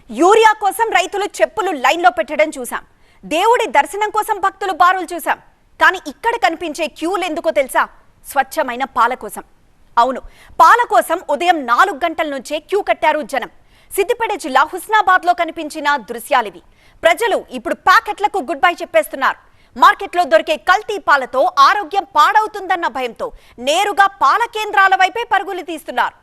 Urea కోసం రైతులు చెప్పులు లైన్లో పెట్టడం చూసాం. దేవుడి దర్శనం కోసం భక్తులు బారులు చూసాం. కానీ ఇక్కడ కనిపించే క్యూలు ఎందుకో తెలుసా? స్వచ్ఛమైన పాల కోసం. అవును, పాల కోసం ఉదయం 4 గంటల నుంచే క్యూ కట్టారు జనం. సిద్దిపేట జిల్లా హుస్నాబాద్లో కనిపించిన దృశ్యాలివి. ప్రజలు ఇప్పుడు ప్యాకెట్లకు గుడ్ బై చెప్పేస్తున్నారు. మార్కెట్లో దొరికే కల్తీ పాలతో ఆరోగ్యం పాడవుతుందన్న భయంతో నేరుగా పాల కేంద్రాల వైపే పరుగులు తీస్తున్నారు.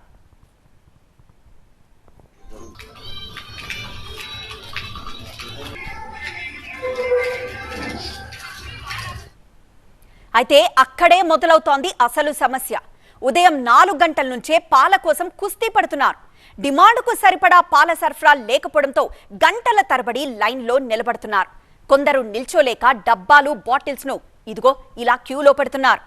అయితే అక్కడే మొదలవుతోంది అసలు సమస్య. ఉదయం 4 గంటల నుంచే పాల కోసం కుస్తీ పడుతున్నారు. డిమాండ్కు సరిపడా పాల సరఫరా లేకపోవడంతో గంటల తరబడి లైన్లో నిలబడుతున్నారు. కొందరు నిల్చోలేక డబ్బాలు బాటిల్స్ ను ఇదిగో ఇలా క్యూలో పెడుతున్నారు.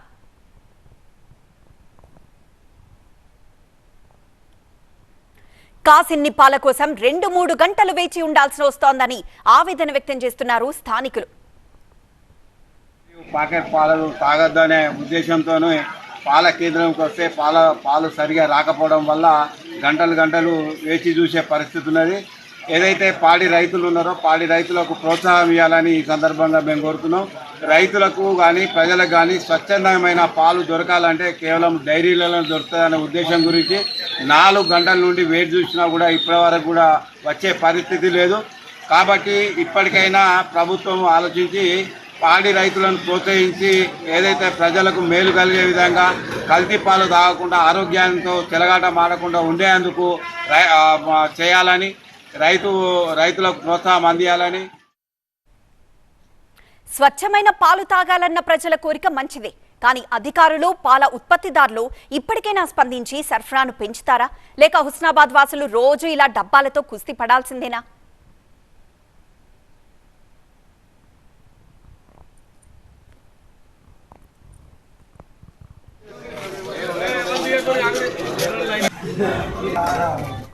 కాసిన్ని పాల కోసం 2-3 గంటలు వేచి ఉండాల్సి వస్తోందని ఆవేదన వ్యక్తం చేస్తున్నారు స్థానికులు. ప్యాకెట్ పాలు తాగొద్దనే ఉద్దేశంతోనే పాల కేంద్రంకి వస్తే పాలు సరిగా రాకపోవడం వల్ల గంటలు వేచి చూసే పరిస్థితి ఉన్నది. ఏదైతే పాడి రైతులు ఉన్నారో పాడి రైతులకు ప్రోత్సాహం ఇవ్వాలని ఈ సందర్భంగా మేము కోరుతున్నాం. రైతులకు కానీ ప్రజలకు కానీ స్వచ్ఛందమైన పాలు దొరకాలంటే కేవలం డైరీలలో దొరుకుతుందనే ఉద్దేశం గురించి 4 గంటల నుండి వేచి చూసినా కూడా ఇప్పటి వరకు కూడా వచ్చే పరిస్థితి లేదు. కాబట్టి ఇప్పటికైనా ప్రభుత్వం ఆలోచించి పాడి రైతులను ప్రోత్సహించి ఏదైతే ప్రజలకు మేలు కలిగే విధంగా కల్తీ పాలు తాగకుండా ఆరోగ్యంతో చెలగాట మారకుండా ఉండేందుకు చేయాలని రైతులకు ప్రోత్సాహం అందియాలని. స్వచ్ఛమైన పాలు తాగాలన్న ప్రజల కోరిక మంచిదే. కానీ అధికారులు పాల ఉత్పత్తిదారులు ఇప్పటికైనా స్పందించి సరఫరాను పెంచుతారా, లేక హుస్నాబాద్ వాసులు రోజు ఇలా డబ్బాలతో కుస్తీ పడాల్సిందేనా? Yeah.